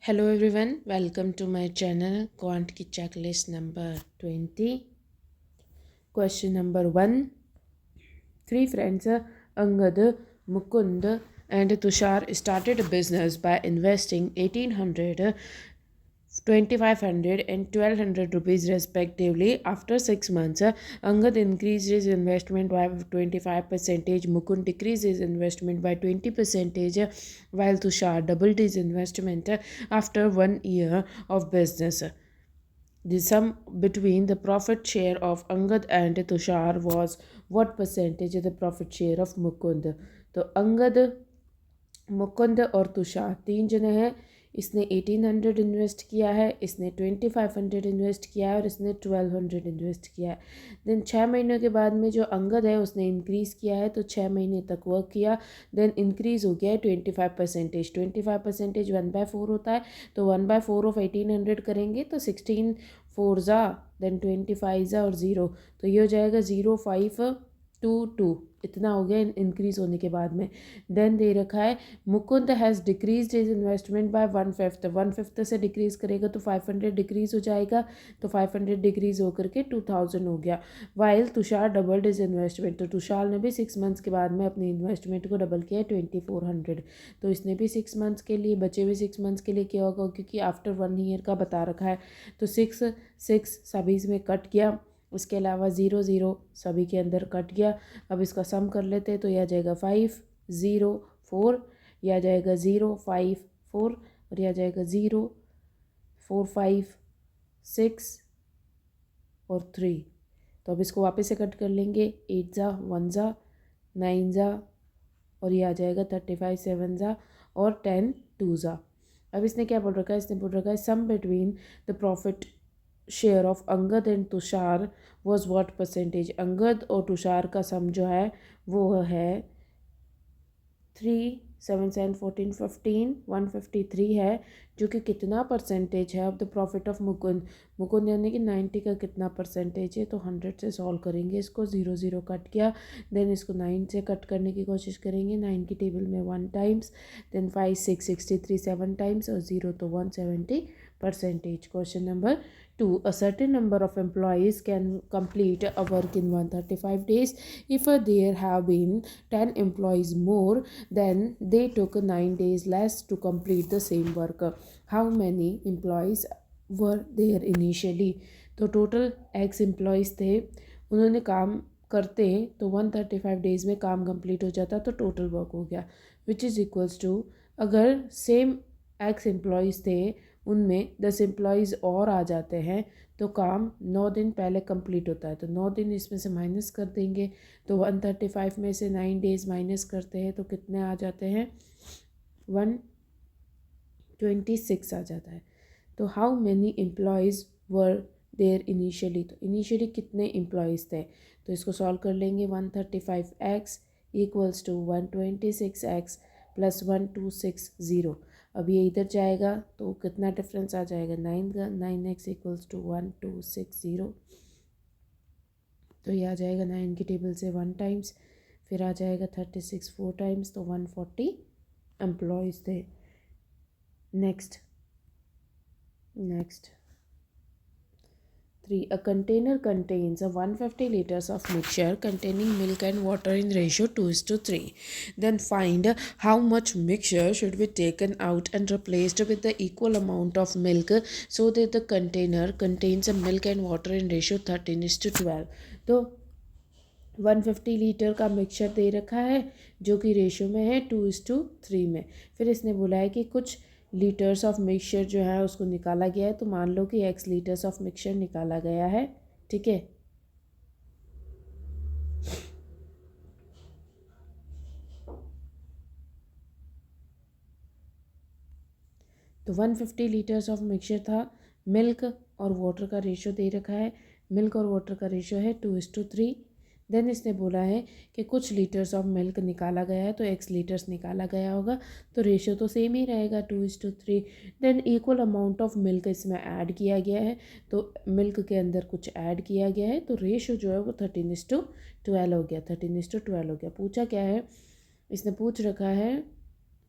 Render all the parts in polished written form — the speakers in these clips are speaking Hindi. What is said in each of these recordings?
Hello everyone, welcome to my channel Quant की checklist number 20. Question number 1. Three friends Angad, Mukund and Tushar started a business by investing 1800, 2500 and 1200 rupees respectively. After 6 months, Angad increased his investment by 25%, Mukund decreased his investment by 20%, while Tushar doubled his investment after 1 year of business. The sum between the profit share of Angad and Tushar was what percentage of the profit share of Mukund? तो अंगद, मुकुंद और तुषार तीन जने हैं. इसने 1800 इन्वेस्ट किया है, इसने 2500 इन्वेस्ट किया है और इसने 1200 इन्वेस्ट किया है. देन 6 महीनों के बाद में जो अंगद है उसने इंक्रीज़ किया है, तो 6 महीने तक वर्क किया. देन इंक्रीज़ हो गया है 25%. 25% 1/4 होता है, तो 1/4 ऑफ 1800 करेंगे तो 16 4 ज़ा, देन 25 ज़ा और 0, तो ये हो जाएगा 0522. इतना हो गया इंक्रीज़ होने के बाद में. देन दे रखा है Mukund has decrease his investment by 1/5. 1/5 से डिक्रीज़ करेगा तो 500 डिक्रीज़ हो जाएगा, तो 500 डिक्रीज़ होकर के 2000 हो गया. While Tushar doubled his investment, तो तुषार ने भी 6 मंथ्स के बाद में अपनी इन्वेस्टमेंट को डबल किया 2400. तो इसने भी 6 मंथ्स के लिए, बचे हुए 6 मंथ्स के लिए किया होगा, क्योंकि आफ्टर 1 ईयर का बता रखा है. तो 6 सभी में कट गया, उसके अलावा 0 0 सभी के अंदर कट गया. अब इसका सम कर लेते हैं, तो यह आ जाएगा 5 0 4, यह आ जाएगा 0 5 4 और यह आ जाएगा 0 4 5 6 और 3. तो अब इसको वापस से कट कर लेंगे. 8 ज़ा 1 ज़ा 9 ज़ा और ये आ जाएगा 35 7 ज़ा और 10 2 ज़ा. अब इसने क्या बोल रखा है, इसने बोल रखा है sum between the profit share of Angad and Tushar was what percentage. Angad और तुषार का सम जो है वो है 3 7 7 14 15 153 है, जो कि कितना परसेंटेज है of the profit of Mukund. Mukund यानी कि 90 का कितना परसेंटेज है, तो 100 से सॉल्व करेंगे इसको. 0 0 कट गया, देन इसको 9 से कट करने की कोशिश करेंगे. 9 की टेबल में 1 टाइम्स, देन 5 6 63 7 टाइम्स और 0 तो 170%. Question number 2. A certain number of employees can complete a work in 135 days. If there have been 10 employees more, then they took 9 days less to complete the same work. How many employees were there initially? तो टोटल X एम्प्लॉयज़ थे, उन्होंने काम करते तो 135 डेज़ में काम कंप्लीट हो जाता, तो टोटल वर्क हो गया विच इज़ इक्वल्स टू, अगर सेम X एम्प्लॉयज़ थे उनमें 10 एम्प्लॉयज़ और आ जाते हैं तो काम 9 दिन पहले कंप्लीट होता है. तो 9 दिन इसमें से माइनस कर देंगे, तो 135 में से 9 डेज़ माइनस करते हैं तो कितने आ जाते हैं, 126 आ जाता है. तो how many employees were there initially, तो इनिशियली कितने एम्प्लॉयज़ थे, तो इसको सॉल्व कर लेंगे. 135x equals to 126x plus 1260. अब ये इधर जाएगा तो कितना डिफरेंस आ जाएगा, 9 का. 9x इक्वल्स टू 1260, तो ये आ जाएगा 9 की टेबल से 1 टाइम्स, फिर आ जाएगा 36 4 टाइम्स, तो 140 एम्प्लॉयज़ थे. Next 3. A container contains 150 liters of mixture containing milk and water in ratio 2:3. Then find how much mixture should be taken out and replaced with the equal amount of milk so that the container contains milk and water in ratio 13:12. तो 150 लीटर का मिक्सचर दे रखा है जो कि रेशियो में है 2:3 में. फिर इसने बोला है कि कुछ लीटर्स ऑफ मिक्सचर जो है उसको निकाला गया है, तो मान लो कि x लीटर्स ऑफ मिक्सचर निकाला गया है. ठीक है, तो 150 लीटर्स ऑफ मिक्सचर था. मिल्क और वाटर का रेशियो दे रखा है, मिल्क और वाटर का रेशियो है 2:3. देन इसने बोला है कि कुछ लीटर्स ऑफ मिल्क निकाला गया है, तो x लीटर्स निकाला गया होगा, तो रेशियो तो सेम ही रहेगा 2:3. Than equal amount of milk इसमें ऐड किया गया है, तो मिल्क के अंदर कुछ ऐड किया गया है, तो रेशियो जो है वो 13:12 हो गया. 13:12 हो गया. पूछा क्या है, इसने पूछ रखा है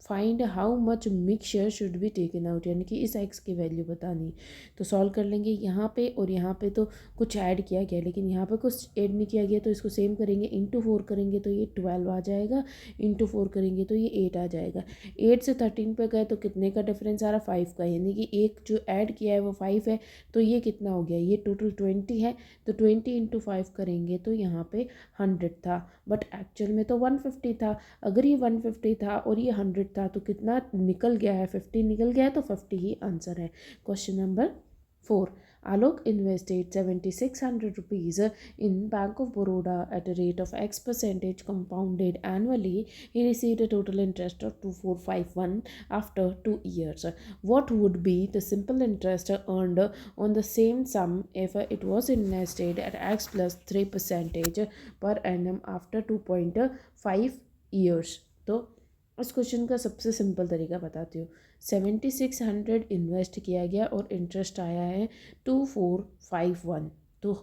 find how much mixture should be taken out, यानी कि इस एक्स की वैल्यू बतानी। तो सॉल्व कर लेंगे यहाँ पे, और यहाँ पे तो कुछ ऐड किया गया लेकिन यहाँ पे कुछ ऐड नहीं किया गया, तो इसको सेम करेंगे, इंटू 4 करेंगे तो ये 12 आ जाएगा, इंटू 4 करेंगे तो ये 8 आ जाएगा। 8 से 13 पे गए तो कितने का डिफरेंस आ रहा, 5 का, यानी कि एक जो ऐड किया है वो 5 है, तो ये कितना हो गया, ये टोटल 20 है, तो 20 इंटू 5 करेंगे तो यहाँ पे 100 था, बट एक्चुअल में तो 150 था। अगर ये 150 था और ये 100 था तो कितना निकल गया है, 50 निकल गया है, तो 50 ही आंसर है। Question number 4, Alok invested 7600 rupees in Bank of Baroda at a rate of X percentage compounded annually. He received a total interest of 2451 after 2 years. What would be the simple interest earned on the same sum if it was invested at X plus 3 percentage per annum after 2.5 years? तो उस क्वेश्चन का सबसे सिंपल तरीका बताती हूँ। 7600 इन्वेस्ट किया गया और इंटरेस्ट आया है 2451, तो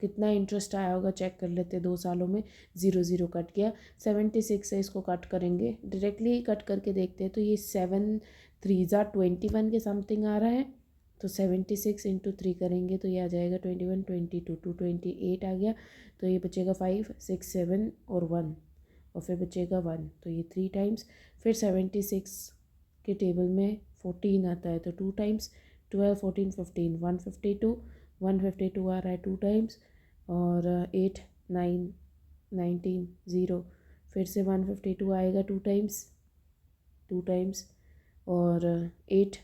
कितना इंटरेस्ट आया होगा चेक कर लेते हैं। 2 सालों में 0 0 कट गया, 76 से इसको कट करेंगे, डायरेक्टली ही कट करके देखते हैं तो ये 7 3 21 के समथिंग आ रहा है, तो 76 इंटू 3 करेंगे तो ये आ जाएगा 21 22 228 आ गया, तो ये बचेगा 5 6 7 और 1, और फिर बचेगा 1, तो ये 3 टाइम्स। फिर 76 के टेबल में 14 आता है तो 2 टाइम्स, 12 14 15 152, 152 आ रहा है 2 टाइम्स, और 8 9 19 0, फिर से 152 आएगा 2 टाइम्स, 2 टाइम्स, और 8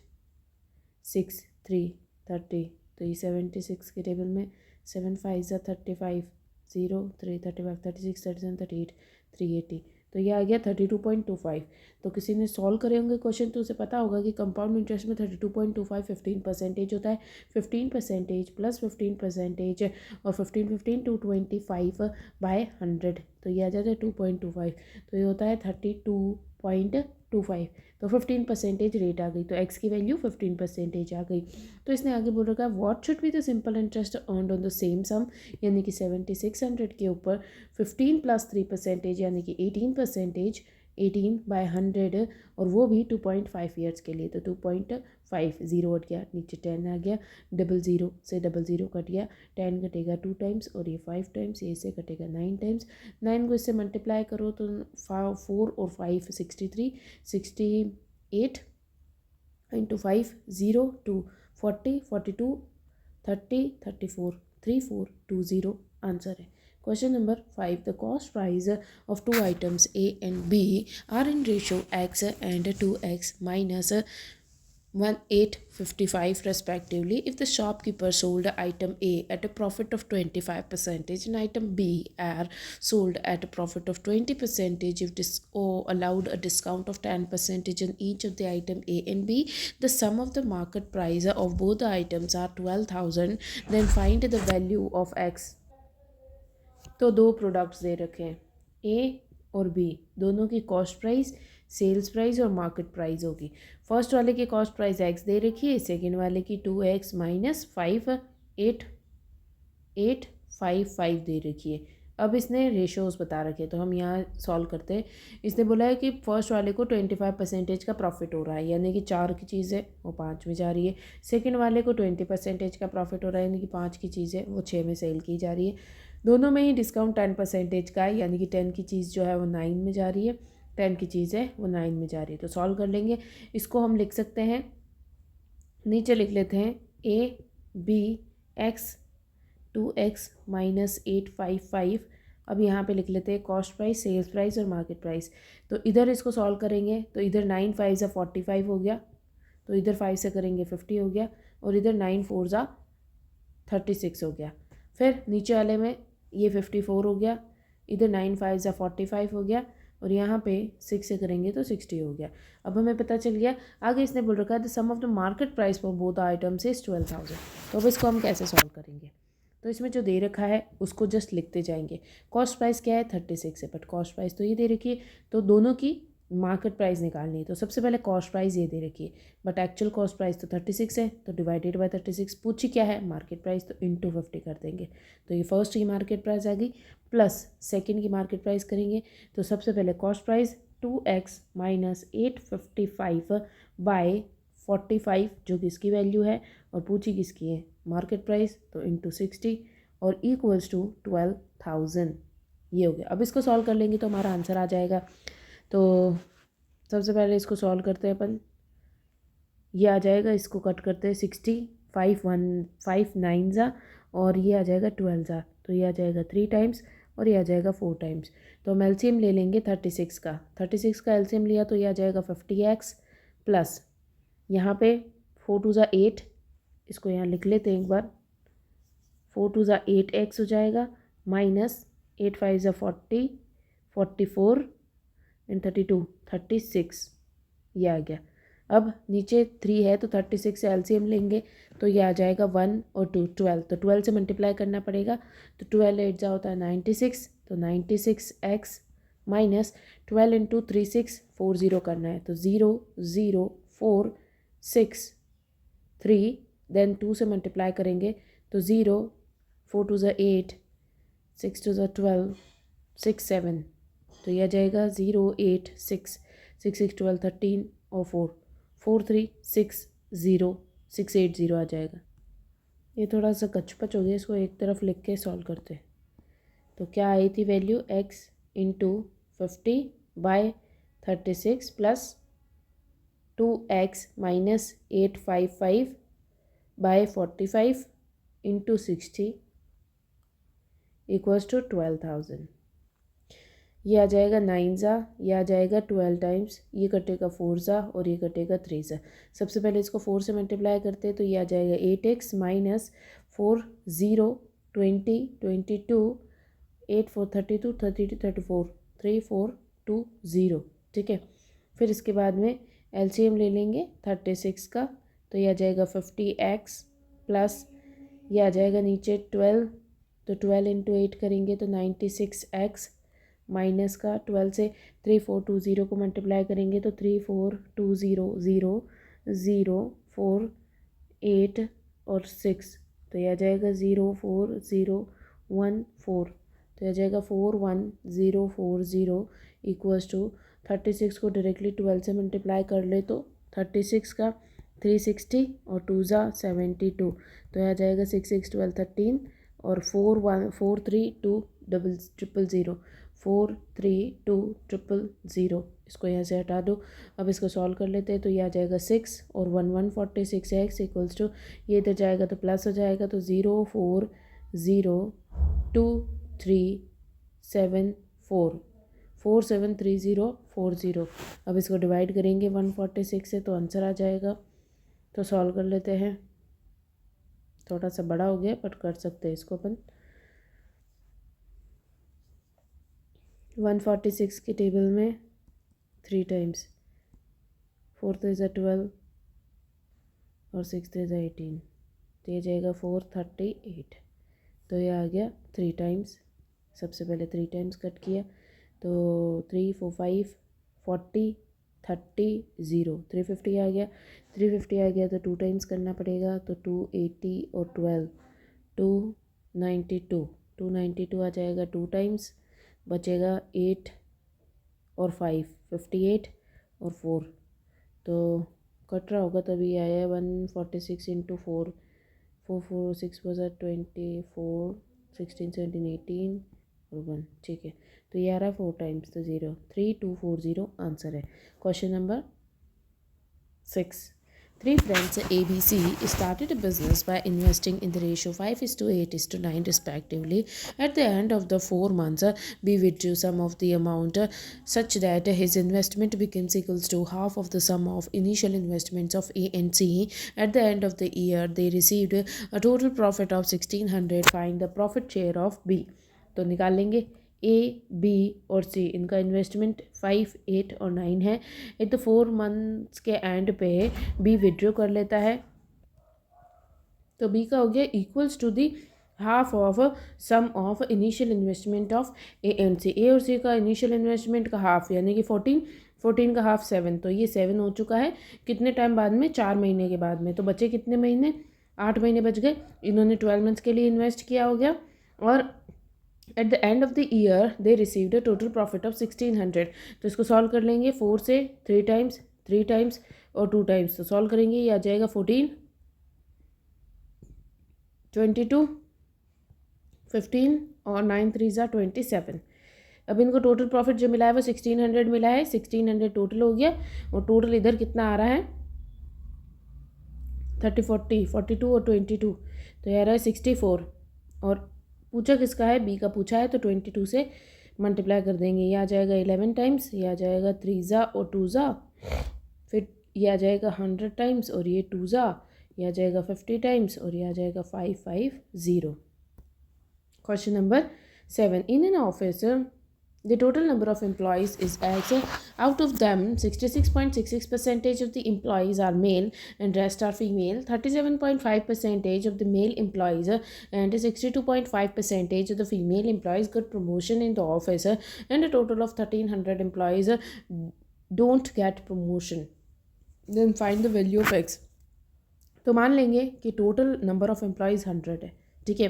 6 3 30, तो ये 76 के टेबल में 7 5 35 0 3 35 36 37 38 380, तो ये आ गया 32.25। तो किसी ने सॉल्व करे होंगे क्वेश्चन तो उसे पता होगा कि कंपाउंड इंटरेस्ट में 32.25 15% होता है, 15% प्लस 15% और 15 टू 25/100, तो ये आ जाता है 2.25, तो ये होता है 32.25, तो 15% रेट आ गई, तो एक्स की वैल्यू 15% आ गई। तो इसने आगे बोल रखा है what should be the simple interest earned on the same sum, यानी कि 7600 के ऊपर 15 प्लस 3% यानी कि 18%, 18/100, और वो भी 2.5 ईयर्स के लिए, तो 2.5 0 हट गया, नीचे 10 आ गया, 00 से 00 कट गया, 10 कटेगा 2 टाइम्स और ये 5 टाइम्स, ये से कटेगा 9 टाइम्स, 9 को इससे मल्टीप्लाई करो तो 4 और 5 63, 68 इंटू 5 0 2 40 42 30 34 3420 आंसर है। Question number 5. The cost price of two items A and B are in ratio X and 2X minus 1855 respectively. If the shopkeeper sold item A at a profit of 25% and item B are sold at a profit of 20%, if allowed a discount of 10% on each of the item A and B, the sum of the market price of both the items are 12,000, then find the value of X. तो 2 प्रोडक्ट्स दे रखे हैं, ए और बी, दोनों की कॉस्ट प्राइस, सेल्स प्राइस और मार्केट प्राइस होगी। फर्स्ट वाले की कॉस्ट प्राइस एक्स दे रखी है, सेकेंड वाले की 2x माइनस 5855 दे रखी है। अब इसने रेशोज़ बता रखे, तो हम यहाँ सॉल्व करते हैं। इसने बोला है कि फर्स्ट वाले को 25% का प्रॉफिट हो रहा है, यानी कि 4 की चीज़ है वो 5 में जा रही है। सेकंड वाले को 20% का प्रॉफिट हो रहा है, यानी कि 5 की चीज़ है वो 6 में सेल की जा रही है। दोनों में ही डिस्काउंट 10% का है, यानी कि 10 की चीज़ जो है वो 9 में जा रही है, 10 की चीज़ है वो 9 में जा रही है। तो सॉल्व कर लेंगे, इसको हम लिख सकते हैं, नीचे लिख लेते हैं A B x 2x minus 855। अब यहाँ पे लिख लेते हैं कॉस्ट प्राइस, सेल्स प्राइस और मार्केट प्राइस। तो इधर इसको सॉल्व करेंगे तो इधर 9 5 ज़ा 45 हो गया, तो इधर 5 से करेंगे 50 हो गया, और इधर 9 4 ज़ा 36 हो गया। फिर नीचे वाले में ये 54 हो गया, इधर 9 5 ज़ा 45 हो गया, और यहाँ पे 6 से करेंगे तो 60 हो गया। अब हमें पता चल गया। आगे इसने बोल रखा है the sum of the market price for both items is 12,000। तो अब इसको हम कैसे सॉल्व करेंगे, तो इसमें जो दे रखा है उसको जस्ट लिखते जाएंगे। कॉस्ट प्राइस क्या है 36 है, बट कॉस्ट प्राइस तो ये दे रखी है, तो दोनों की मार्केट प्राइस निकालनी है। तो सबसे पहले कॉस्ट प्राइस ये दे रखी है, बट एक्चुअल कॉस्ट प्राइस तो 36 है, तो डिवाइडेड बाय 36, पूछी क्या है मार्केट प्राइस, तो इंटू 50 कर देंगे। तो ये फर्स्ट की मार्केट प्राइस आ गई, प्लस सेकंड की मार्केट प्राइस करेंगे। तो सबसे पहले cost price 2x minus 855 by 45 जो किसकी वैल्यू है और पूछी किसकी है मार्केट प्राइस, तो इंटू 60 और इक्वल्स टू 12,000। ये हो गया। अब इसको सॉल्व कर लेंगे तो हमारा आंसर आ जाएगा। तो सबसे पहले इसको सॉल्व करते हैं अपन। ये आ जाएगा, इसको कट करते हैं 60, 5 9 ज़ा और ये आ जाएगा 12 ज़ा, तो ये आ जाएगा 3 टाइम्स और ये आ जाएगा 4 टाइम्स। तो हम एलसीएम ले लेंगे 36 का। 36 का एलसीएम लिया तो ये आ जाएगा 50x प्लस यहाँ पे 4 2 ज़ा 8, इसको यहाँ लिख लेते हैं एक बार। 4 2 ज़ा 8x हो जाएगा माइनस 8 5 ज़ा 40, 44 एंड 32 36, ये आ गया। अब नीचे 3 है तो 36 से एलसीएम लेंगे तो ये आ जाएगा 1 और 2 12, तो 12 से मल्टीप्लाई करना पड़ेगा। तो 12 8 जा होता है 96, तो 96x माइनस 12 इंटू 3 6 4 0 करना है, तो 0 0 4 6 3, देन 2 से मल्टीप्लाई करेंगे तो 0 4 2 ज़ा 8, 6 2 ज़ा 12 6 7, तो यह आ जाएगा 0 8 6 6 6 12 13 और 4 4 3 6 0 6 8 0 आ जाएगा। ये थोड़ा सा कचपच हो गया, इसको एक तरफ लिख के सॉल्व करते। तो क्या आई थी value x into 50 by 36 plus 2x minus 855 by 45 into 60 equals to 12,000। ये आ जाएगा 9 ज़ा, ये आ जाएगा 12 टाइम्स, ये कटेगा 4 ज़ा और ये कटेगा 3 ज़ा। सबसे पहले इसको 4 से मल्टीप्लाई करते हैं तो ये आ जाएगा 8x माइनस 4 0 20 22 8 4 32 32 34 3 4 2 0, ठीक है। फिर इसके बाद में एलसीएम ले लेंगे 36 का, तो ये आ जाएगा 50x प्लस ये आ जाएगा नीचे 12, तो 12 इंटू 8 करेंगे तो 96x माइनस का 12 से 3 4 2 0 को मल्टीप्लाई करेंगे तो 3 4 2 0 0 0 4 8 और 6, तो यह आ जाएगा 0 4 0 1 4, तो यह आ जाएगा 4 1 0 4 0 इक्वल्स टू 36 को डायरेक्टली 12 से मल्टीप्लाई कर ले तो 36 का 360 और 2 ज़ा 72, तो यह आ जाएगा 6 6 12 13 और 4 1 4 3 2 0 0 4 3 2 0 इसको यहाँ से हटा दो। अब इसको सॉल्व कर लेते हैं तो ये आ जाएगा 6 और 1 1 46 x इक्वल्स टू ये इधर जाएगा तो प्लस हो जाएगा, तो 0 4 0 2 3 7 4 4 7 3 0 4 0। अब इसको डिवाइड करेंगे 146 से तो आंसर आ जाएगा। तो सॉल्व कर लेते हैं, थोड़ा सा बड़ा हो गया बट कर सकते हैं इसको अपन। 146 की टेबल में 3 टाइम्स 4 3 ज़ा 12 और 6 3 ज़ा 18, तो ये जाएगा 438, तो ये आ गया 3 टाइम्स। सबसे पहले 3 टाइम्स कट किया तो 3 4 5 40 30 0 350 आ गया। 350 आ गया तो 2 टाइम्स करना पड़ेगा, तो 280 और 12 292 292 आ जाएगा 2 टाइम्स, बचेगा 8 और 5 58 और 4, तो कट रहा होगा तभी आया है 146 इंटू 4 4 4 6 4 24 16 17 18 और 1, ठीक है। तो ये आ रहा है 4 टाइम्स, तो 0 3 2 4 0 आंसर है। Question number 6। 3 friends ABC started a business by investing in the ratio 5:8:9 respectively. At the end of the 4 months, B withdrew some of the amount such that his investment becomes equals to half of the sum of initial investments of A and C. At the end of the year, they received a total profit of 1600. Find the profit share of B. तो निकाल लेंगे A, B और C, इनका इन्वेस्टमेंट 5 8 और 9 है। एक तो 4 मंथ्स के एंड पे B विड्रॉ कर लेता है, तो B का हो गया equals to the half of sum of initial investment of A and C। A और C का इनिशियल इन्वेस्टमेंट का हाफ यानी कि 14 का हाफ 7, तो ये 7 हो चुका है कितने टाइम बाद में, 4 महीने के बाद में। तो बचे कितने महीने, 8 महीने बच गए। इन्होंने 12 मंथ्स के लिए इन्वेस्ट किया हो गया और at the end of the year they received a total profit of 1600। तो इसको सॉल्व कर लेंगे, 4 से 3 टाइम्स और 2 टाइम्स, तो सॉल्व करेंगे ये आ जाएगा 14, 22, 15 और 9 3 ज़ा 27। अब इनको टोटल प्रॉफिट जो मिला है वो 1600 मिला है, 1600 टोटल हो गया, और टोटल इधर कितना आ रहा है 30 40 42 और 22, तो यह रहा है 64। और पूछा किसका है, बी का पूछा है, तो 22 से मल्टीप्लाई कर देंगे, ये आ जाएगा 11 टाइम्स, ये आ जाएगा 3 ज़ा और 2 ज़ा, फिर ये आ जाएगा 100 टाइम्स और ये 2 ज़ा, ये आ जाएगा 50 टाइम्स और ये आ जाएगा 550। Question number 7. In an office, the total number of employees is X. Out of them, 66.66% of the employees are male and rest are female. 37.5% of the male employees and 62.5% of the female employees got promotion in the office, and a total of 1300 employees don't get promotion. Then find the value of X. तो मान लेंगे कि टोटल नंबर ऑफ़ एम्प्लॉयज़ 100 है, ठीक है।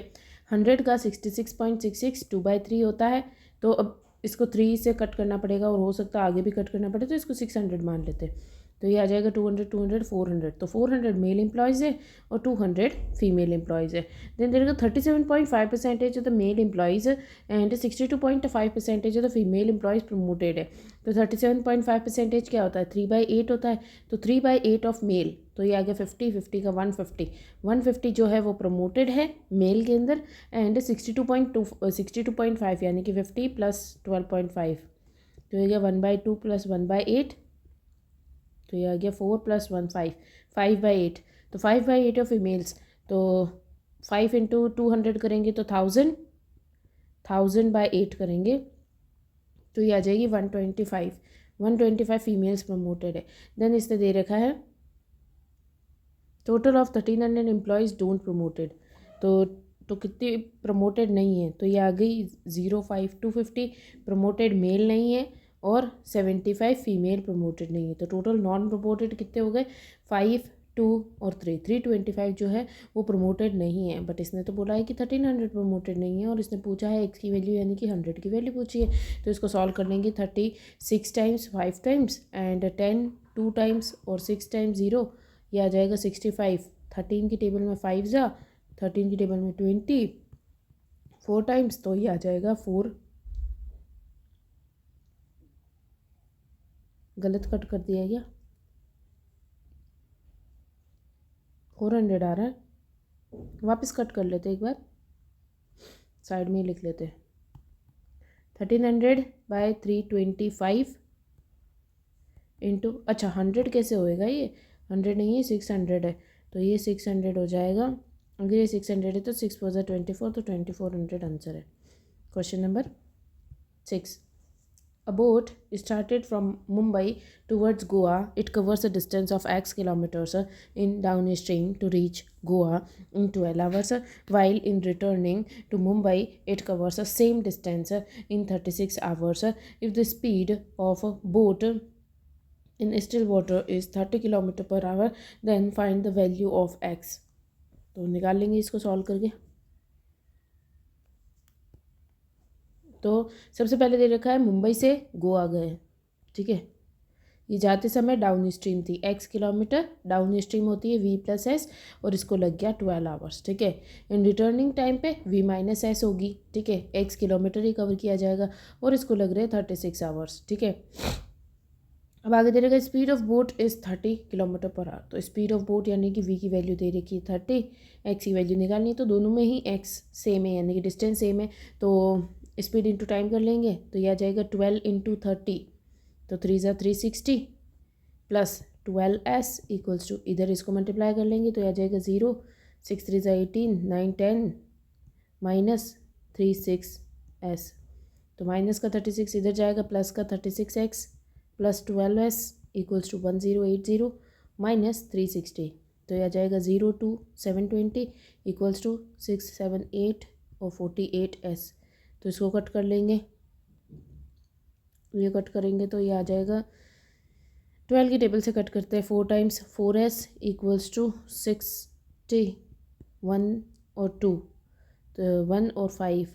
100 का 66.66 2/3 होता है, तो अब इसको 3 से कट करना पड़ेगा और हो सकता है आगे भी कट करना पड़े, तो इसको 600 मान लेते हैं। तो ये आ जाएगा 200 200 400, तो 400 मेल एम्प्लॉयज़ है और 200 फीमेल एम्प्लॉयज़ है। Then there is 37.5% of the male employees and 62.5% of the female employees promoted है। तो 37.5% क्या होता है, 3/8 होता है, तो 3/8 ऑफ मेल, तो ये आ गया 50 50 का 150 जो है वो प्रमोटेड है मेल के अंदर, एंड 62.5 यानी कि 50 प्लस 12.5, तो ये गया 1/2 प्लस 1/8, तो ये आ गया 4 प्लस 1 5, 5/8, तो 5/8 ऑफ फीमेल्स, तो 5 इंटू 200 करेंगे तो 1000/8 करेंगे, तो ये आ जाएगी 125 फीमेल्स प्रमोटेड है। देन इसने दे रखा है total of 1300 employees don't promoted, तो कितनी प्रमोटेड नहीं है, तो ये आ गई 05 250 प्रमोटेड मेल नहीं है और 75 फीमेल प्रमोटेड नहीं है, तो टोटल नॉन प्रमोटेड कितने हो गए 5 2 और 325 जो है वो प्रमोटेड नहीं है। बट इसने तो बोला है कि 1300 प्रमोटेड नहीं है, और इसने पूछा है एक्स की वैल्यू यानी कि 100 की वैल्यू पूछी है, तो इसको सॉल्व कर लेंगे 36 टाइम्स 5 टाइम्स एंड 10 2 टाइम्स और 6 टाइम्स 0, ये आ जाएगा 65। 13 की टेबल में 5 ज़ा, 13 की टेबल में 20 4 टाइम्स, तो ये आ जाएगा 4, गलत कट कर दिया गया, 400 आ रहा है, वापस कट कर लेते एक बार, साइड में ही लिख लेते, 1300/325 इंटू, अच्छा 100 कैसे होएगा, ये 100 नहीं है 600 है, तो ये 600 हो जाएगा, अगर ये 600 है तो 6 4 24, तो 2400 आंसर है। Question number 6. A boat started from Mumbai towards Goa. It covers a distance of X kilometers in downstream to reach Goa in 12 hours, while in returning to Mumbai, it covers the same distance in 36 hours. If the speed of a boat in still water is 30 km/h, then find the value of X. तो निकाल लेंगे इसको सॉल्व करके। तो सबसे पहले दे रखा है मुंबई से गोवा गए, ठीक है, ये जाते समय डाउन स्ट्रीम थी, x किलोमीटर डाउन स्ट्रीम होती है v+s, और इसको लग गया 12 आवर्स, ठीक है। इन रिटर्निंग टाइम पे v-s होगी, ठीक है, x किलोमीटर ही कवर किया जाएगा, और इसको लग रहे हैं 36 आवर्स, ठीक है। अब आगे दे रखा है speed of boat is 30 km/h, तो स्पीड ऑफ बोट यानी कि v की वैल्यू दे रखी है 30, x की वैल्यू निकालनी है, तो दोनों में ही x सेम है यानी कि डिस्टेंस सेम है, तो स्पीड इंटू टाइम कर लेंगे, तो यह आ जाएगा 12 × 30, तो 3 ज़ा 360 प्लस 12s इक्वल्स टू, इधर इसको मल्टीप्लाई कर लेंगे तो यह आ जाएगा 0, 6 3 ज़ा 18 9 10 माइनस 36s, तो माइनस का 36 इधर जाएगा, प्लस का 36x plus 12s equals to 1080 minus 360, तो यह आ जाएगा 0 2 720 इक्वल्स टू 6 7 8 और 48s, तो इसको कट कर लेंगे, ये कट करेंगे तो ये आ जाएगा 12 की टेबल से कट करते हैं 4 टाइम्स 4s इक्वल्स टू 60 1 और 2, तो 1 और 5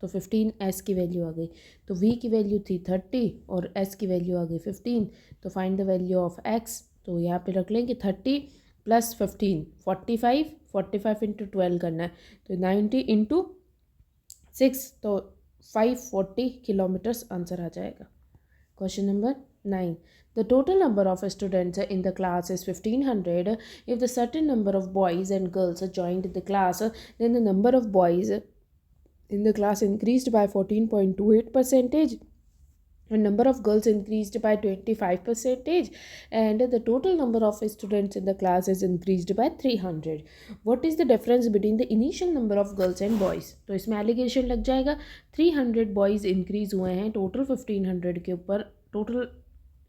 तो 15 एस की वैल्यू आ गई। तो वी की वैल्यू थी 30 और एस की वैल्यू आ गई 15। तो find the value of x. तो यहाँ पे रख लेंगे 30 प्लस 15 45, 45 इंटू 12 करना है तो 90 इंटू 6 तो 540 किलोमीटर्स आंसर आ जाएगा। Question number 9. The total number of students in the class is 1500. If the certain number of boys and girls joined the class, then the number of boys in the class increased by 14.28 percentage and number of girls increased by 25 percentage and the total number of students in the class is increased by 300. What is the difference between the initial number of girls and boys? तो इसमें एलिगेशन लग जाएगा 300 बॉयज़ इंक्रीज़ हुए हैं टोटल 1500 के ऊपर, टोटल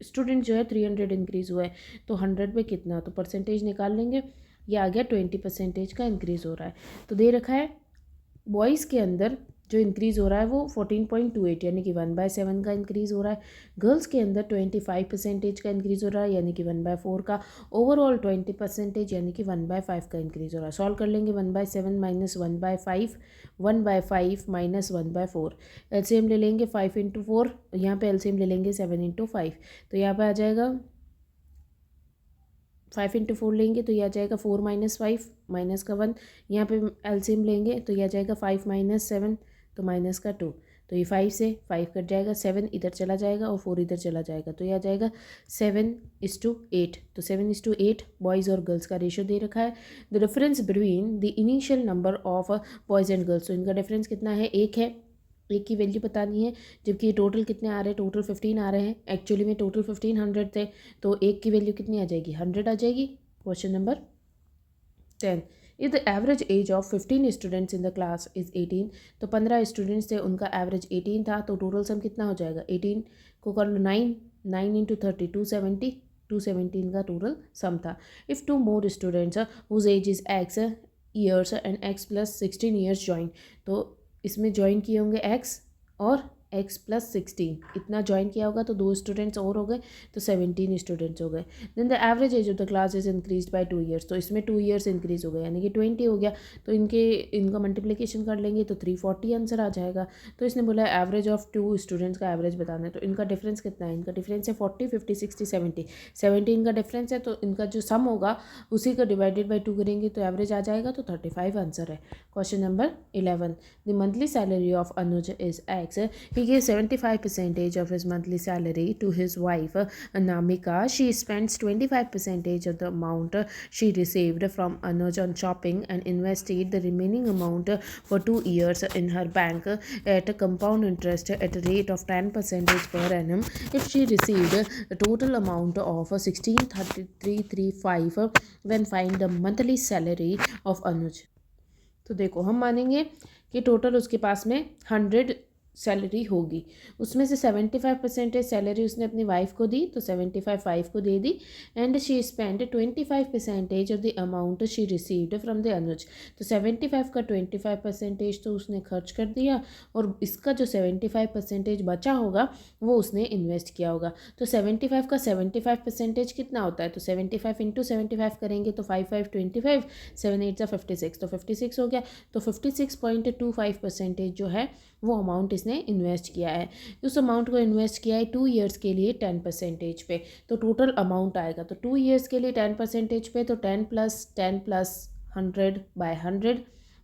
स्टूडेंट जो है 300 इंक्रीज़ हुआ है तो 100 पे कितना, तो परसेंटेज निकाल लेंगे। ये आ गया 20% का इंक्रीज़ हो रहा है। तो दे रखा है बॉयज़ के अंदर जो इंक्रीज़ हो रहा है वो 14.28 यानी कि 1/7 का इंक्रीज़ हो रहा है। गर्ल्स के अंदर 25% का इंक्रीज़ हो रहा है यानी कि 1/4 का। ओवरऑल 20% यानी कि 1/5 का इंक्रीज़ हो रहा है। सॉल्व कर लेंगे 1/7 माइनस 1/5, 1/5 माइनस 1/4। एलसीएम ले लेंगे 5 इंटू 4, यहाँ पर एलसीएम ले लेंगे 7 इंटू 5। तो यहाँ पर आ जाएगा 5 इंटू 4 लेंगे तो यह आ जाएगा 4 माइनस 5 माइनस का 1। यहाँ पे एलसीएम लेंगे तो यह आ जाएगा 5 माइनस 7 तो माइनस का 2। तो ये 5 से 5 कट जाएगा, 7 इधर चला जाएगा और 4 इधर चला जाएगा तो यह आ जाएगा 7:8। तो 7:8 बॉयज़ और गर्ल्स का रेशो दे रखा है। The difference between the initial number of boys and girls, तो इनका डिफरेंस कितना है, एक है। एक की वैल्यू बतानी है जबकि ये टोटल कितने आ रहे हैं, टोटल 15 आ रहे हैं। एक्चुअली में टोटल 1500 थे तो एक की वैल्यू कितनी आ जाएगी, 100 आ जाएगी। Question number 10. If the average age of 15 students in the class is 18, तो 15 स्टूडेंट्स थे, उनका एवरेज 18 था तो टोटल सम कितना हो जाएगा, 18 को कर लो 9 इंटू 30 270, 270 इनका टोटल सम था। If two more students whose age is x years and x plus 16 years join, तो इसमें ज्वाइन किए होंगे एक्स और एक्स प्लस 16, इतना ज्वाइन किया होगा तो 2 स्टूडेंट्स और हो गए तो 17 स्टूडेंट्स हो गए। Then the average age of the class is increase by 2 years, तो इसमें 2 ईयर्स इंक्रीज हो गए यानी कि 20 हो गया। तो इनका मल्टीप्लिकेशन कर लेंगे तो 340 आंसर आ जाएगा। तो इसने बोला एवरेज ऑफ 2 स्टूडेंट्स का एवरेज बताना है, तो इनका डिफरेंस कितना है, इनका डिफरेंस है 40 50 60 70, 17 का डिफरेंस है तो इनका जो सम होगा उसी का डिवाइडेड बाई 2 करेंगे तो एवरेज आ जाएगा तो 35 आंसर है। Question number 11. The monthly salary of Anuj is x. He gives 75% of his monthly salary to his wife Anamika. She spends 25% of the amount she received from Anuj on shopping and invested the remaining amount for 2 years in her bank at a compound interest at a rate of 10% per annum. If she received a total amount of 16,3335, then find the monthly salary of Anuj. तो देखो हम मानेंगे कि टोटल उसके पास में 100 सैलरी होगी, उसमें से 75% सैलरी उसने अपनी वाइफ को दी तो 75 वाइफ को दे दी and she spend 25% of the amount she received from the Anuj. तो 75 का 25% तो उसने खर्च कर दिया और इसका जो 75% बचा होगा वो उसने इन्वेस्ट किया होगा। तो 75 का 75% कितना होता है, तो 75 इंटू 75 करेंगे तो 5 5 25, 7 8 56, तो 56 हो गया। तो 56.25% जो है वो अमाउंट इसने इन्वेस्ट किया है। उस अमाउंट को इन्वेस्ट किया है 2 ईयर्स के लिए 10% पे, तो टोटल अमाउंट आएगा तो 2 ईयर्स के लिए 10% पे तो 10 प्लस 100/100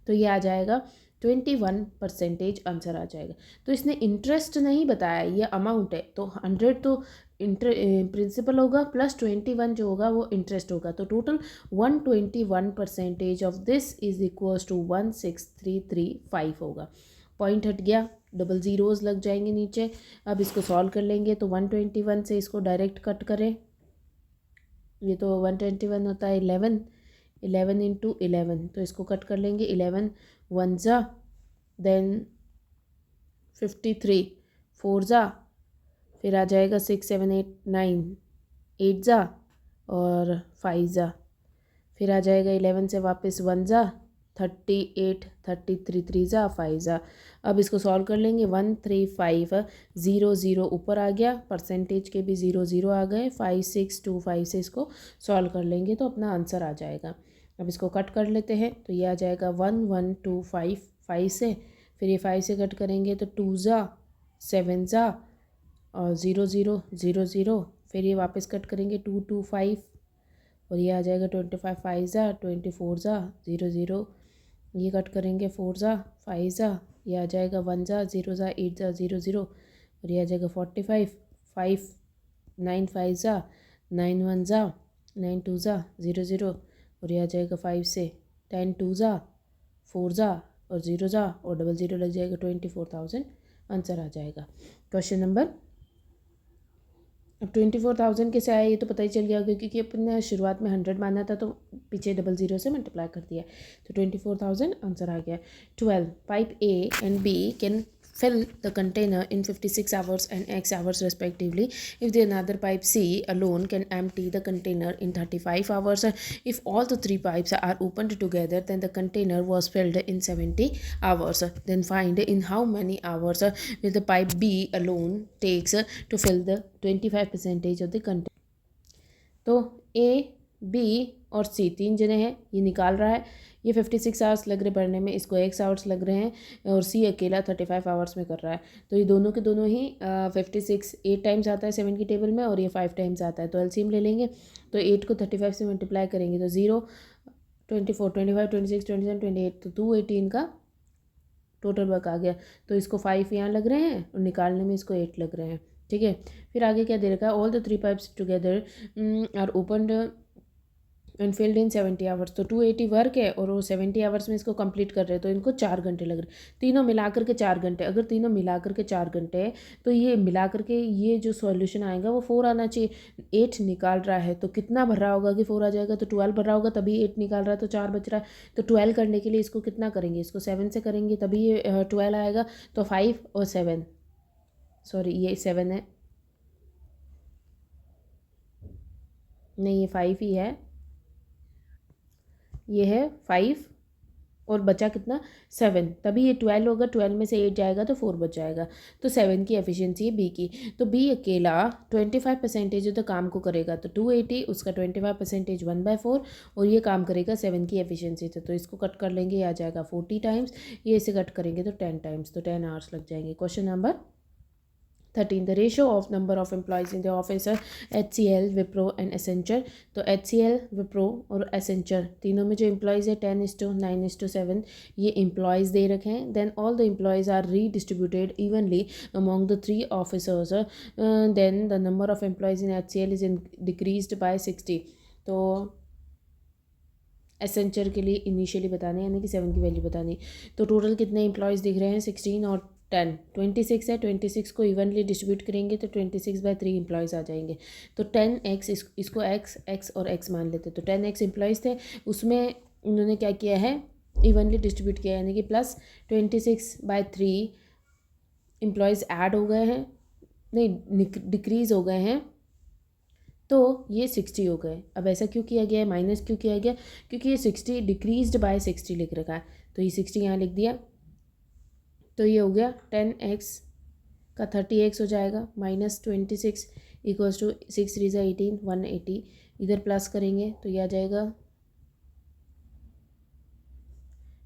तो ये आ जाएगा 21% आंसर आ जाएगा। तो इसने इंटरेस्ट नहीं बताया, ये अमाउंट है तो 100 तो प्रिंसिपल होगा प्लस 21 जो होगा वो इंटरेस्ट होगा, तो total 121% of this is equals to 16335 होगा। पॉइंट हट गया, डबल ज़ीरोज़ लग जाएंगे नीचे। अब इसको सॉल्व कर लेंगे तो 121 से इसको डायरेक्ट कट करें, ये तो 121 होता है 11 इंटू 11 तो इसको कट कर लेंगे 11 1 ज़ा, देन 53 4 ज़ा, फिर आ जाएगा 6 7 8 9 8 ज़ा और 5 ज़ा, फिर आ जाएगा 11 से वापस 1 ज़ा 38 33 3 ज़ा 5 ज़ा। अब इसको सॉल्व कर लेंगे 13500 ऊपर आ गया, परसेंटेज के भी 00 आ गए, 5625 से इसको सॉल्व कर लेंगे तो अपना आंसर आ जाएगा। अब इसको कट कर लेते हैं तो ये आ जाएगा 1125 5 से, फिर ये 5 से कट करेंगे तो 2 ज़ा 7 ज़ा और 0 0 0 0, फिर ये वापस कट करेंगे 2 2 5 और ये आ जाएगा 25 5 ज़ा 24 ज़ा 0 0, ये कट करेंगे 4 ज़ा 5 ज़ा, ये आ जाएगा 1 ज़ा 0 ज़ा 8 ज़ा 0 0 और ये आ जाएगा 45 5 9 5 ज़ा 9 1 ज़ा 9 2 ज़ा 0 0 और ये आ जाएगा 5 से 10 2 ज़ा 4 ज़ा और 0 ज़ा और डबल ज़ीरो लग जाएगा 24,000 आंसर आ जाएगा। क्वेश्चन नंबर, अब 24,000 कैसे आया ये तो पता ही चल गया होगा क्योंकि अपने शुरुआत में 100 माना था तो पीछे डबल ज़ीरो से मल्टीप्लाई कर दिया, तो 24,000 आंसर आ गया। 12 pipe A and B can fill the container in 56 hours and x hours respectively. If the another pipe C alone can empty the container in 35 hours, if all the three pipes are opened together, then the container was filled in 70 hours. Then find in how many hours will the pipe B alone takes to fill the 25% of the container. तो ए बी और सी तीन जने हैं, ये निकाल रहा है, ये 56 आवर्स लग रहे भरने में, इसको एक्स आवर्स लग रहे हैं और सी अकेला 35 आवर्स में कर रहा है। तो ये दोनों के दोनों ही 56 8 टाइम्स आता है 7 की टेबल में और ये 5 टाइम्स आता है, तो एलसीएम ले लेंगे। तो 8 को 35 से मल्टीप्लाई करेंगे तो 0 24 25 26 27 28, तो 218 का टोटल वर्क आ गया। तो इसको 5 यहाँ लग रहे हैं और निकालने में इसको 8 लग रहे हैं, ठीक है। फिर आगे क्या दे रखा है, all the three pipes together are opened and filled in 70 hours. तो 280 वर्क है और वो 70 आवर्स में इसको कंप्लीट कर रहे हैं, तो इनको 4 घंटे लग रहे हैं, तीनों मिलाकर के 4 घंटे। अगर तीनों मिलाकर के 4 घंटे तो ये मिलाकर के ये जो सॉल्यूशन आएगा वो 4 आना चाहिए। 8 निकाल रहा है तो कितना भर रहा होगा कि 4 आ जाएगा, तो 12 भर रहा होगा तभी 8 निकाल रहा है, तो 4 बच रहा है। तो 12 करने के लिए इसको कितना करेंगे, इसको 7 से करेंगे तभी ये 12 आएगा। तो 5 और 7, सॉरी ये 7 है, नहीं ये 5 ही है, ये है 5 और बचा कितना 7, तभी ये 12 होगा, 12 में से 8 जाएगा तो 4 बच जाएगा। तो 7 की एफिशिएंसी है बी की। तो बी अकेला 25% तो काम को करेगा, तो 280 उसका 25% 1/4 और ये काम करेगा 7 की एफिशिएंसी से। तो इसको कट कर लेंगे, ये आ जाएगा 40 टाइम्स, ये इसे कट करेंगे तो 10 टाइम्स, तो 10 आवर्स लग जाएंगे। Question number 13 the ratio of number of employees in the office है HCL Wipro and Accenture। तो HCL Wipro और Accenture तीनों में जो एम्प्लॉयज़ है 10:9:7 ये एम्प्लॉयज़ दे रखे हैं। Then all the employees are redistributed evenly among the 3 officers. Then the number of employees in HCL is decreased by 60। तो एसेंचर के लिए इनिशियली बताने यानी कि 7 की वैल्यू बतानी। तो टोटल कितने एम्प्लॉयज़ दिख रहे हैं 16 और 10 26 है। 26 को इवनली डिस्ट्रीब्यूट करेंगे तो 26/3 एम्प्लॉयज़ आ जाएंगे। तो 10x इसको x और x मान लेते, तो 10x एम्प्लॉयज़ थे, उसमें उन्होंने क्या किया है इवनली डिस्ट्रीब्यूट किया यानी कि प्लस 26/3 एम्प्लॉयज़ ऐड हो गए हैं, नहीं डिक्रीज़ हो गए हैं, तो ये 60 हो गए। अब ऐसा क्यों किया गया है, माइनस क्यों किया गया, क्योंकि ये 60 डिक्रीज्ड बाय 60 लिख रखा है, तो ये 60 यहाँ लिख दिया। तो ये हो गया 10x का 30x हो जाएगा माइनस 26 इक्वल्स टू 6 3 18 180। इधर प्लस करेंगे तो ये आ जाएगा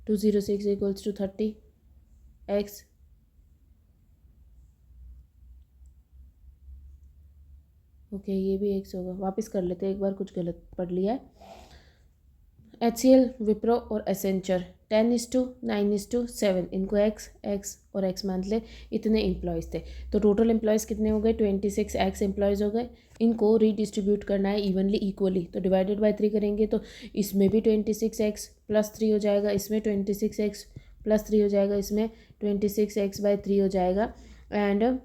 206 इक्वल्स टू 30x। ओके ये भी x होगा, वापस कर लेते हैं, एक बार कुछ गलत पढ़ लिया है। HCL विप्रो और एसेंचर 10:9:7 इनको x और x मान ले, इतने एम्प्लॉयज़ थे। तो टोटल एम्प्लॉयज़ कितने हो गए 26x एम्प्लॉयज़ हो गए। इनको रीडिस्ट्रीब्यूट करना है इवनली इक्वली, तो डिवाइडेड बाय 3 करेंगे तो इसमें भी 26x + 3 हो जाएगा, इसमें 26x + 3 हो जाएगा, इसमें 26x/3 हो जाएगा। And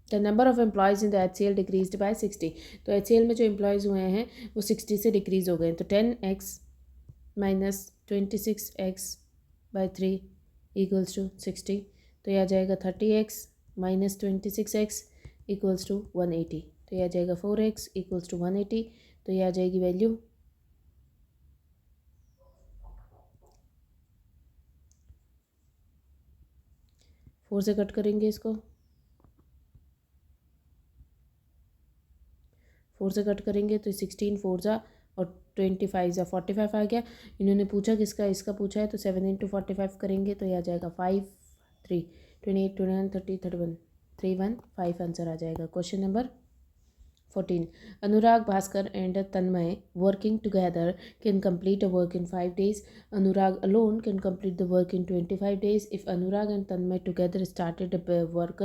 the number of employees in the HCL decreased by 60। तो HCL में जो एम्प्लॉयज़ हुए हैं वो 60 से डिक्रीज़ हो गए, तो 10x minus 26x/3 equals to 60। तो यह आ जाएगा 30x minus 26x equals to 180। तो यह आ जाएगा 4x इक्वल्स टू 180। तो यह आ जाएगी वैल्यू 4 से कट करेंगे, इसको 4 से कट करेंगे तो 16 4 जा और 25 या 45 आ गया। इन्होंने पूछा किसका, इसका पूछा है, तो 7 इंटू 45 करेंगे तो यह आ जाएगा 5 3 28 29 30 31 315 आंसर आ जाएगा। Question number 14. Anurag, Bhaskar, and Tanmay working together can complete a work in 5 days. Anurag alone can complete the work in 25 days. If Anurag and Tanmay together started the work,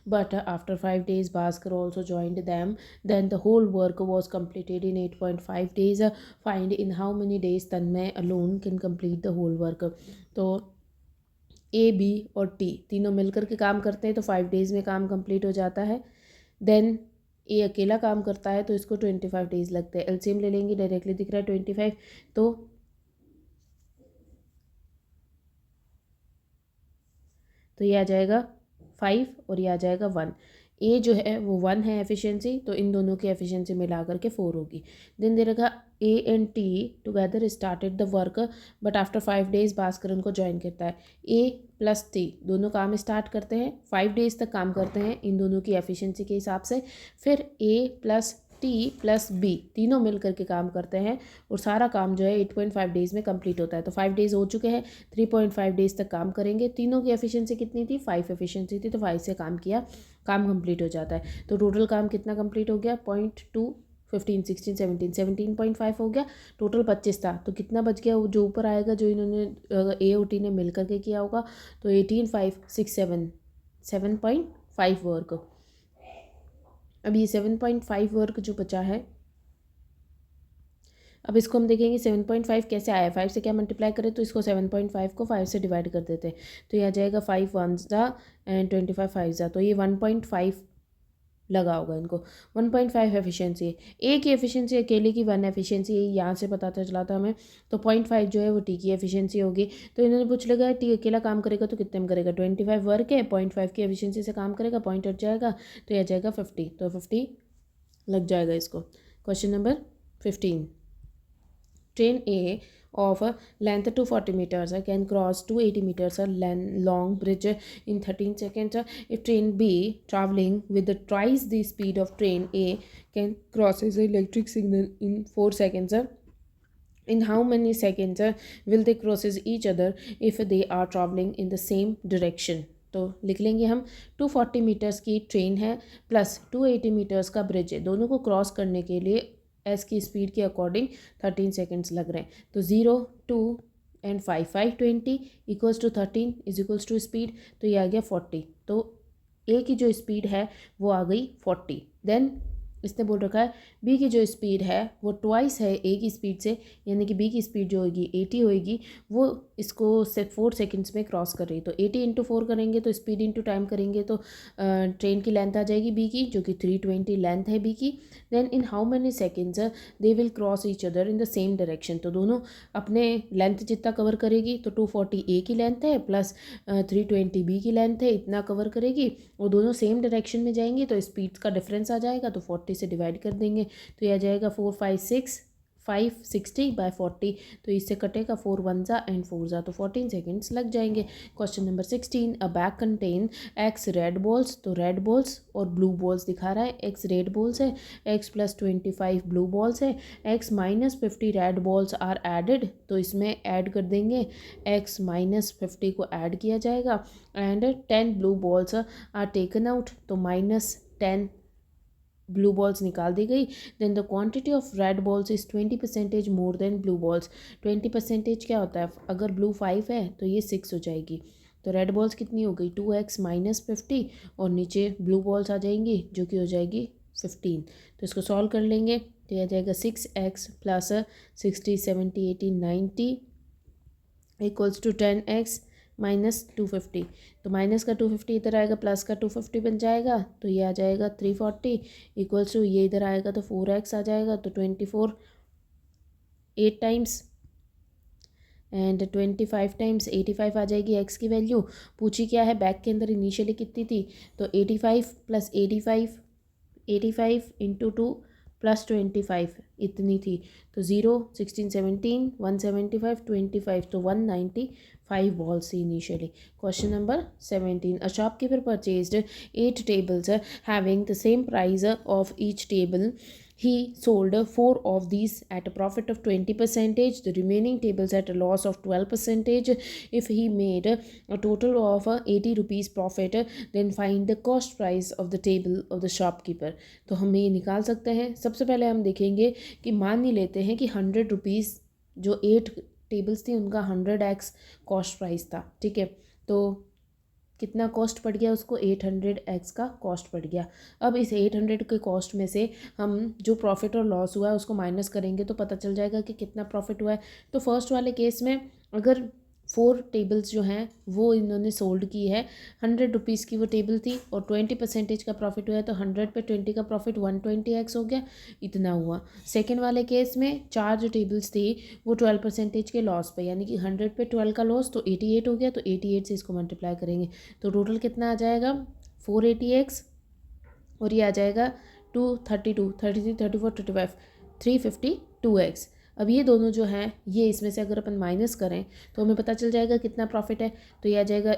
but after 5 days Bhaskar also joined them, then the whole work was completed in 8.5 days. Find in how many days Tanmay alone can complete the whole work. तो ए बी और टी तीनों मिलकर के काम करते हैं तो 5 डेज़ में काम कंप्लीट हो जाता है। देन ए अकेला काम करता है तो इसको 25 डेज़ लगते हैं। एलसीएम ले लेंगे, डायरेक्टली दिख रहा है 25, तो ये आ जाएगा 5 और ये आ जाएगा 1। ए जो है वो 1 है एफिशिएंसी, तो इन दोनों की एफिशिएंसी मिला करके 4 होगी। देन दे रखा A and T together started the work but after 5 days Bhaskar उनको ज्वाइन करता है। ए प्लस टी दोनों काम स्टार्ट करते हैं, 5 डेज तक काम करते हैं इन दोनों की एफिशिएंसी के हिसाब से। फिर ए प्लस टी प्लस बी तीनों मिल करके काम करते हैं और सारा काम जो है 8.5 डेज़ में कंप्लीट होता है। तो 5 डेज़ हो चुके हैं, 3.5 डेज़ तक काम करेंगे। तीनों की एफिशिएंसी कितनी थी, 5 एफिशिएंसी थी, तो 5 से काम किया, काम कंप्लीट हो जाता है। तो टोटल काम कितना कंप्लीट हो गया, 0.2 15 16 17 17.5 हो गया। टोटल 25 था, तो कितना बच गया जो ऊपर आएगा, जो इन्होंने ए और टी ने मिल करके किया होगा, तो 18 5 6 7 7.5 वर्क। अब ये 7.5 वर्क जो बचा है, अब इसको हम देखेंगे 7.5 कैसे आया। 5 से क्या मल्टीप्लाई करें, तो इसको 7.5 को 5 से डिवाइड कर देते हैं, तो ये आ जाएगा 5 1 जा एंड 25 5 जा, तो ये 1.5 लगा होगा इनको। 1.5 एफिशिएंसी है, ए की एफिशिएंसी अकेले की 1 एफिशिएंसी है, यहाँ से पता चला था हमें। तो 0.5 जो है वो टी की एफिशिएंसी होगी। तो इन्होंने पूछ लगा टी अकेला काम करेगा तो कितने में करेगा, 25 वर्क है, 0.5 की एफिशिएंसी से काम करेगा, पॉइंट हट जाएगा, तो यह जाएगा 50, तो 50 लग जाएगा इसको। Question number 15. Train A of length 240 meters can cross 280 meters long bridge in 13 seconds. If train B traveling with twice the speed of train A can crosses the electric signal in 4 seconds, in how many seconds will they crosses each other if they are traveling in the same direction? तो लिख लेंगे हम 240 मीटर्स की ट्रेन है प्लस 280 मीटर्स का ब्रिज है, दोनों को क्रॉस करने के लिए एस की स्पीड के अकॉर्डिंग 13 सेकेंड्स लग रहे हैं। तो 0 2 and 5 5 20 equals to 13 is equals to speed, तो ये आ गया 40। तो ए की जो स्पीड है वो आ गई 40। देन इसने बोल रखा है बी की जो स्पीड है वो ट्वाइस है ए की स्पीड से, यानी कि बी की स्पीड जो होगी 80 होगी, वो इसको 4 सेकंड्स में क्रॉस कर रही है। तो 80 इंटू 4 करेंगे तो स्पीड इंटू टाइम करेंगे तो ट्रेन की लेंथ आ जाएगी बी की, जो कि 320 लेंथ है बी की। Then in how many seconds they will cross each other in the same direction, तो दोनों अपने लेंथ जितना कवर करेगी, तो 240 ए की लेंथ है प्लस 320 बी की लेंथ है, इतना कवर करेगी, वो दोनों सेम डायरेक्शन में जाएंगी, तो स्पीड का डिफरेंस आ जाएगा, तो 40 से डिवाइड कर देंगे, तो यह आ जाएगा 4 5 6 560 बाय 40, तो इससे कटेगा 4 1 जा एंड 4 जा, तो 14 सेकेंड्स लग जाएंगे। Question number 16. A bag contain x red balls, तो रेड बॉल्स और ब्लू बॉल्स दिखा रहा है, एक्स रेड बॉल्स है, एक्स प्लस 25 ब्लू बॉल्स है, x minus 50 red balls are added, तो इसमें ऐड कर देंगे, एक्स माइनस 50 को ऐड किया जाएगा, and 10 blue balls are taken out, तो माइनस 10 ब्लू बॉल्स निकाल दी गई। Then the quantity of red balls is 20% more than blue balls. 20% क्या होता है, अगर ब्लू 5 है तो ये 6 हो जाएगी, तो रेड बॉल्स कितनी हो गई 2x माइनस 50, और नीचे ब्लू बॉल्स आ जाएंगी जो कि हो जाएगी 15। तो इसको सॉल्व कर लेंगे, तो यह आ जाएगा 6x plus 60 70 80 90 equals to 10x minus 250, तो माइनस का 250 इधर आएगा, प्लस का 250 बन जाएगा, तो ये आ जाएगा 340 इक्वल्स टू, ये इधर आएगा तो 4x आ जाएगा, तो 24 8 टाइम्स एंड 25 टाइम्स 85 आ जाएगी x की वैल्यू। पूछी क्या है, बैग के अंदर इनिशियली कितनी थी, तो 85 प्लस 85 इंटू 2 प्लस 25 इतनी थी, तो 0 16 17 175 25, तो 195 balls initially. Question number 17. A shopkeeper purchased 8 tables having the same price of each table. he sold 4 of these at a profit of 20%, the remaining tables at a loss of 12%. If he made a total of 80 rupees profit, then find the cost price of the table of the shopkeeper. तो हम ये निकाल सकते हैं। सबसे पहले हम देखेंगे कि मान ही लेते हैं कि 100 रुपीज़ जो 8 टेबल्स थी उनका 100x कॉस्ट प्राइस था, ठीक है। तो कितना कॉस्ट पड़ गया उसको, 800x का कॉस्ट पड़ गया। अब इस 800 के कॉस्ट में से हम जो प्रॉफिट और लॉस हुआ है उसको माइनस करेंगे तो पता चल जाएगा कि कितना प्रॉफिट हुआ है। तो फर्स्ट वाले केस में अगर 4 टेबल्स जो हैं वो इन्होंने सोल्ड की है, 100 रुपीज़ की वो टेबल थी और 20% का प्रॉफिट हुआ है, तो 100 पे 20 का प्रॉफिट 120x हो गया, इतना हुआ। सेकेंड वाले केस में 4 जो टेबल्स थी वो 12% के लॉस पे, यानी कि 100 पे 12 का लॉस तो 88 हो गया, तो 88 से इसको मल्टीप्लाई करेंगे तो टोटल कितना आ जाएगा 480x, और ये आ जाएगा 232, 33, 34, 35, 352x। अब ये दोनों जो हैं ये इसमें से अगर अपन माइनस करें तो हमें पता चल जाएगा कितना प्रॉफिट है। तो ये आ जाएगा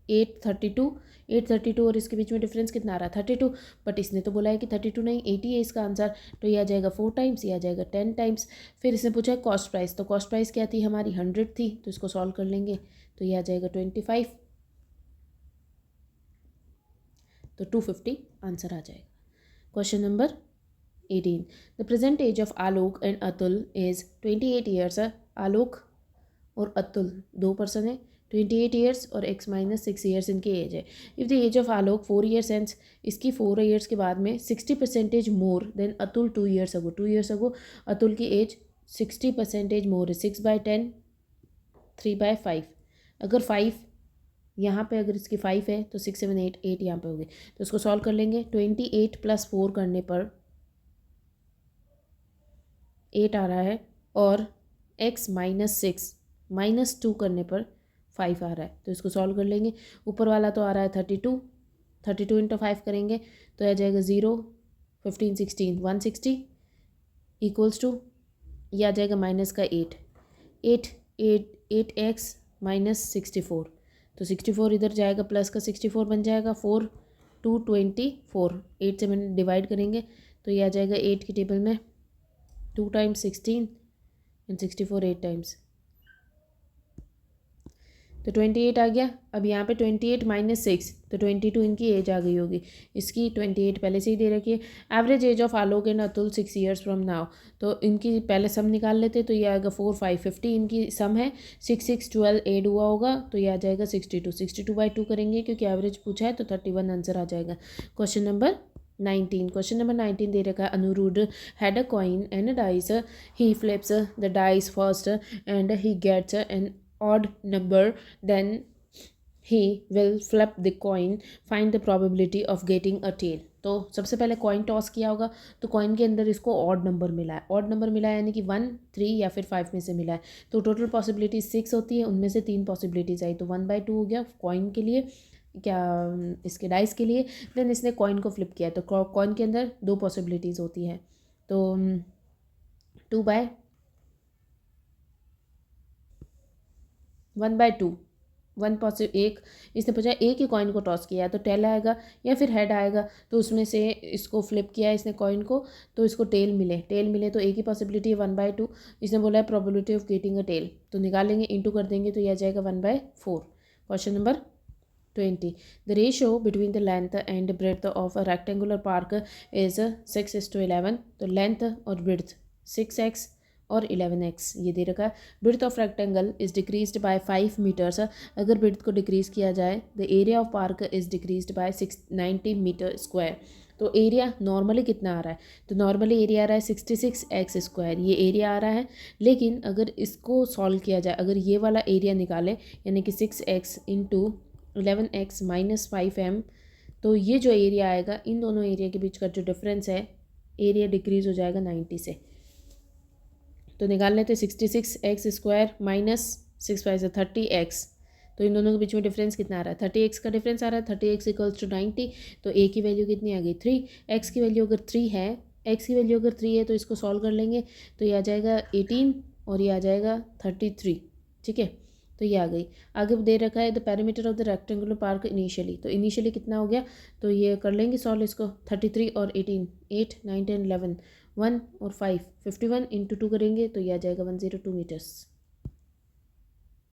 832 और इसके बीच में डिफरेंस कितना आ रहा है 32, बट इसने तो बोला है कि 32 नहीं 80 है इसका आंसर, तो ये आ जाएगा 4 टाइम्स, ये आ जाएगा 10 टाइम्स। फिर इसने पूछा है कॉस्ट प्राइस, तो कॉस्ट प्राइस क्या थी हमारी 100 थी, तो इसको सॉल्व कर लेंगे तो ये आ जाएगा 25, तो 250 आंसर आ जाएगा। Question number 18, the present age of Alok and Atul is 28 years. Alok और अतुल 2 पर्सन है, 28 ईयर्स और x माइनस 6 ईयर्स इनकी एज है। If the age of Alok 4 years and इसकी 4 ईयर्स के बाद में 60% more than Atul 2 years ago, 2 years ago Atul की एज 60% मोर है, 6/10, 3/5। अगर 5 यहाँ पे अगर इसकी 5 है तो 6, 7, 8 यहाँ पे हो गए, तो इसको सॉल्व कर लेंगे। 28 + 4 करने पर 8 आ रहा है, और x माइनस 6 माइनस 2 करने पर 5 आ रहा है, तो इसको सॉल्व कर लेंगे। ऊपर वाला तो आ रहा है 32, 32 × 5 करेंगे तो आ जाएगा 0, 15, 16, 160 इक्वल्स टू, ये आ जाएगा माइनस का 8x माइनस 64, तो 64 इधर जाएगा, प्लस का 64 बन जाएगा, 4, 2, 24, 8 से मैंने डिवाइड करेंगे तो ये आ जाएगा 8 की टेबल में 2 टाइम्स 16 एंड 64 8 टाइम्स, तो 28 आ गया। अब यहाँ पे 28 माइनस 6 तो 22 इनकी एज आ गई होगी, इसकी 28 पहले से ही दे रखी है। Average age of Alok and Atul 6 years from now, तो इनकी पहले सम निकाल लेते, तो ये आएगा 4, 5, 50 इनकी सम है, 6, 6, 12 ऐड हुआ होगा तो ये आ जाएगा 62, 62/2 करेंगे क्योंकि एवरेज पूछा है तो 31 आंसर आ जाएगा। क्वेश्चन नंबर 19 दे रखा है, Aniruddh had a coin and a dice, he flips the dice first and he gets an odd number, then he will flip the coin, find the probability of getting a tail। तो सबसे पहले कॉइन टॉस किया होगा, तो कॉइन के अंदर इसको ऑड नंबर मिला है, ऑड नंबर मिला है यानी कि 1, 3 या फिर 5 में से मिला है, तो टोटल पॉसिबिलिटी 6 होती है, उनमें से 3 पॉसिबिलिटीज़ आई, तो 1/2 हो गया कॉइन के लिए, क्या इसके डाइस के लिए। देन इसने कॉइन को फ्लिप किया, तो कॉइन के अंदर 2 पॉसिबिलिटीज़ होती हैं, तो 1/2, एक इसने पूछा एक ही कॉइन को टॉस किया है तो टेल आएगा या फिर हेड आएगा, तो उसमें से इसको फ्लिप किया है इसने कॉइन को, तो इसको टेल मिले तो एक ही पॉसिबिलिटी है 1/2। इसने बोला है probability of getting a tail, तो निकालेंगे इंटू कर देंगे तो यह आ जाएगा 1/4। Question number 20, the ratio between the length and breadth of a rectangular park is 6:11, तो लेंथ और ब्रेड्थ 6x और 11x ये दे रखा है। Breadth of rectangle is decreased by 5 metres, अगर ब्रेड्थ को डिक्रीज किया जाए the area of park is decreased by 690 metre square, तो एरिया नॉर्मली कितना आ रहा है, तो नॉर्मली एरिया आ रहा है 66x², ये एरिया आ रहा है। लेकिन अगर इसको सॉल्व किया जाए, अगर ये वाला एरिया निकालें यानी कि 6x into 11x minus 5m, तो ये जो एरिया आएगा इन दोनों एरिया के बीच का जो डिफरेंस है, एरिया डिक्रीज हो जाएगा 90 से, तो निकाल लेते 66x² माइनस 6/5 से 30x, तो इन दोनों के बीच में डिफरेंस कितना आ रहा है 30x का डिफरेंस आ रहा है, 30x = 90, तो a की वैल्यू कितनी आ गई 3, x की वैल्यू अगर 3 है, x की वैल्यू अगर 3 है तो इसको सॉल्व कर लेंगे तो ये आ जाएगा 18 और ये आ जाएगा 33, ठीक है। तो ये आ गई। आगे दे रखा है the perimeter of the rectangular park initially, तो इनिशियली कितना हो गया, तो ये कर लेंगे सॉल्व इसको। 33 और 18, 8 9 10 11, 1 और 5, 51 इंटू 2 करेंगे तो ये आ जाएगा 102 मीटर्स।